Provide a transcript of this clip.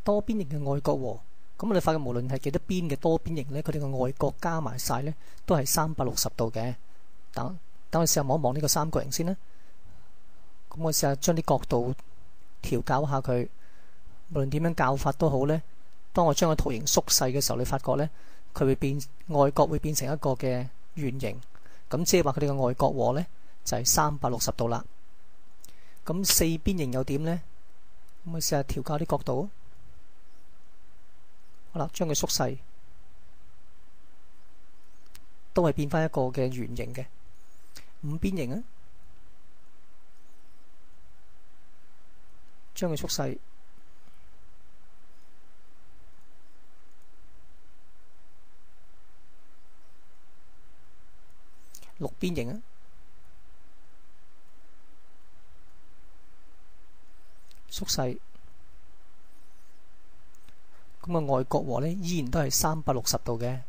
多邊形嘅外角和，咁我哋發覺無論係幾多邊嘅多邊形呢，佢哋嘅外角加埋晒呢都係360度嘅。等我試下望一望呢個三角形先啦。咁我試下將啲角度調校下佢，無論點樣校法都好呢，當我將個圖形縮細嘅時候，你發覺呢，佢會變外角會變成一個嘅圓形。咁即係話佢哋嘅外角和呢就係360度啦。咁四邊形又點呢？咁我試下調校啲角度。好啦，將佢縮細，都係變翻一個嘅圓形嘅五邊形啊。將佢縮細，六邊形啊，縮細。咁啊，外角和呢依然都係360度嘅。